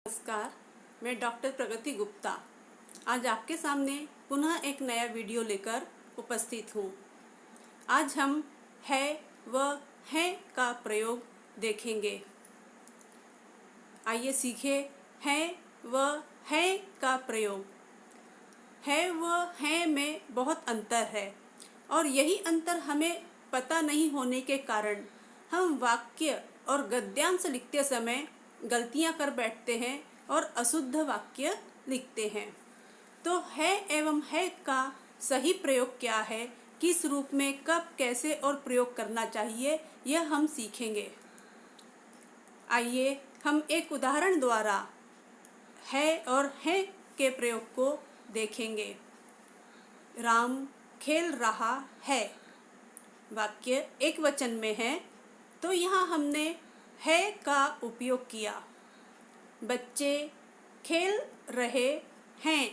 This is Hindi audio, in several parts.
नमस्कार, मैं डॉक्टर प्रगति गुप्ता आज आपके सामने पुनः एक नया वीडियो लेकर उपस्थित हूँ। आज हम है व हैं का प्रयोग देखेंगे। आइए सीखें है व हैं का प्रयोग। है व हैं में बहुत अंतर है और यही अंतर हमें पता नहीं होने के कारण हम वाक्य और गद्यांश लिखते समय गलतियां कर बैठते हैं और अशुद्ध वाक्य लिखते हैं। तो है एवं है का सही प्रयोग क्या है, किस रूप में, कब, कैसे और प्रयोग करना चाहिए, यह हम सीखेंगे। आइए हम एक उदाहरण द्वारा है और हैं के प्रयोग को देखेंगे। राम खेल रहा है। वाक्य एक वचन में है तो यहाँ हमने है का उपयोग किया। बच्चे खेल रहे हैं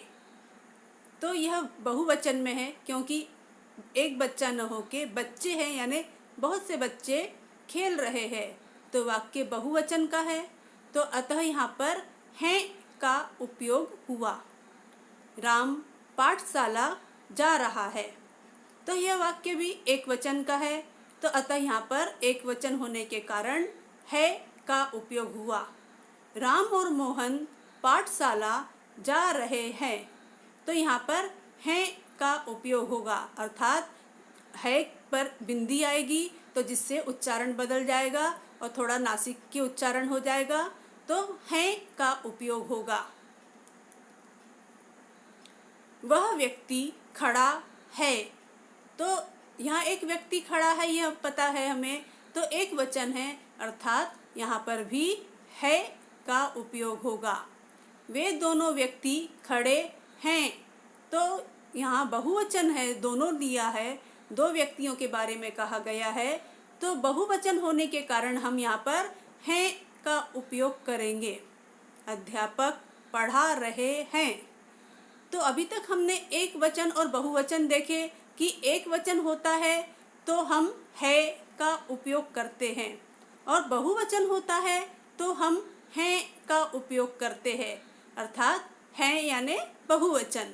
तो यह बहुवचन में है क्योंकि एक बच्चा न होके बच्चे हैं, यानी बहुत से बच्चे खेल रहे हैं, तो वाक्य बहुवचन का है, तो अतः यहाँ पर हैं का उपयोग हुआ। राम पाठशाला जा रहा है तो यह वाक्य भी एक वचन का है, तो अतः यहाँ पर एक वचन होने के कारण है का उपयोग हुआ। राम और मोहन पाठशाला जा रहे हैं तो यहाँ पर हैं का उपयोग होगा, अर्थात है पर बिंदी आएगी तो जिससे उच्चारण बदल जाएगा और थोड़ा नासिक की उच्चारण हो जाएगा, तो हैं का उपयोग होगा। वह व्यक्ति खड़ा है तो यहाँ एक व्यक्ति खड़ा है, यह पता है हमें, तो एक वचन है, अर्थात यहाँ पर भी है का उपयोग होगा। वे दोनों व्यक्ति खड़े हैं तो यहाँ बहुवचन है, दोनों लिया है, दो व्यक्तियों के बारे में कहा गया है, तो बहुवचन होने के कारण हम यहाँ पर हैं का उपयोग करेंगे। अध्यापक पढ़ा रहे हैं तो अभी तक हमने एक वचन और बहुवचन देखे कि एक वचन होता है तो हम है का उपयोग करते हैं और बहुवचन होता है तो हम हैं का उपयोग करते हैं, अर्थात हैं यानी बहुवचन।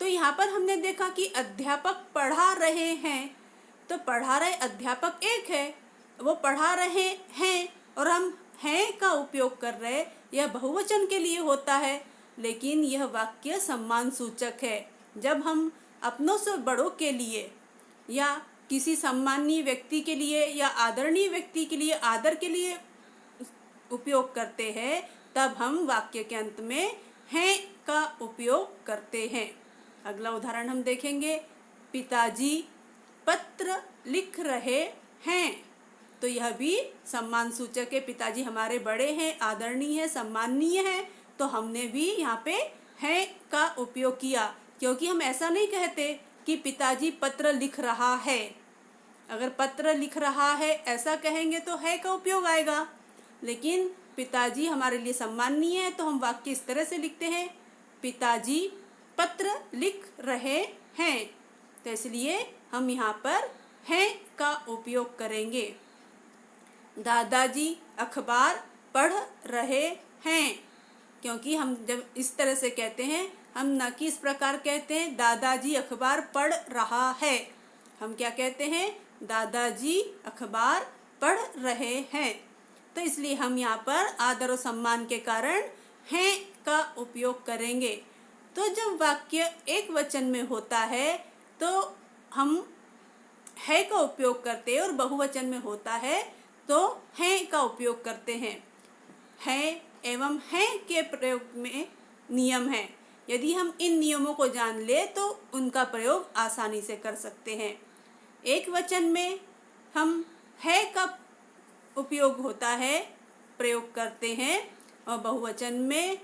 तो यहाँ पर हमने देखा कि अध्यापक पढ़ा रहे हैं तो पढ़ा रहे अध्यापक एक है, वो पढ़ा रहे हैं और हम हैं का उपयोग कर रहे, यह बहुवचन के लिए होता है, लेकिन यह वाक्य सम्मान सूचक है। जब हम अपनों से बड़ों के लिए या किसी सम्मानीय व्यक्ति के लिए या आदरणीय व्यक्ति के लिए, आदर के लिए उपयोग करते हैं, तब हम वाक्य के अंत में हैं का उपयोग करते हैं। अगला उदाहरण हम देखेंगे। पिताजी पत्र लिख रहे हैं तो यह भी सम्मान सूचक है। पिताजी हमारे बड़े हैं, आदरणीय है, सम्माननीय है, तो हमने भी यहाँ पे हैं का उपयोग किया, क्योंकि हम ऐसा नहीं कहते कि पिताजी पत्र लिख रहा है। अगर पत्र लिख रहा है ऐसा कहेंगे तो है का उपयोग आएगा, लेकिन पिताजी हमारे लिए सम्माननीय है तो हम वाक्य इस तरह से लिखते हैं, पिताजी पत्र लिख रहे हैं, तो इसलिए हम यहाँ पर हैं का उपयोग करेंगे। दादाजी अखबार पढ़ रहे हैं, क्योंकि हम जब इस तरह से कहते हैं, हम न कि इस प्रकार कहते हैं दादाजी अखबार पढ़ रहा है, हम क्या कहते हैं, दादाजी अखबार पढ़ रहे हैं, तो इसलिए हम यहाँ पर आदर और सम्मान के कारण हैं का उपयोग करेंगे। तो जब वाक्य एक वचन में होता है तो हम है का उपयोग करते हैं और बहुवचन में होता है तो हैं का उपयोग करते हैं। है एवं हैं के प्रयोग में नियम है, यदि हम इन नियमों को जान ले तो उनका प्रयोग आसानी से कर सकते हैं। एक वचन में हम है का उपयोग होता है, प्रयोग करते हैं, और बहुवचन में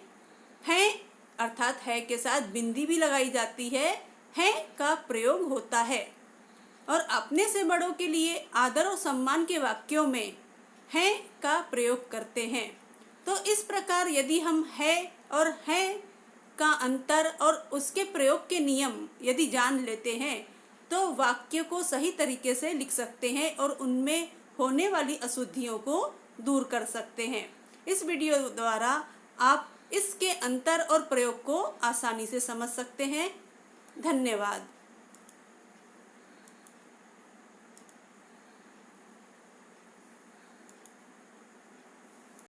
हैं अर्थात है के साथ बिंदी भी लगाई जाती है, हैं का प्रयोग होता है। और अपने से बड़ों के लिए आदर और सम्मान के वाक्यों में हैं का प्रयोग करते हैं। तो इस प्रकार यदि हम है और हैं का अंतर और उसके प्रयोग के नियम यदि जान लेते हैं तो वाक्य को सही तरीके से लिख सकते हैं और उनमें होने वाली अशुद्धियों को दूर कर सकते हैं। इस वीडियो द्वारा आप इसके अंतर और प्रयोग को आसानी से समझ सकते हैं। धन्यवाद।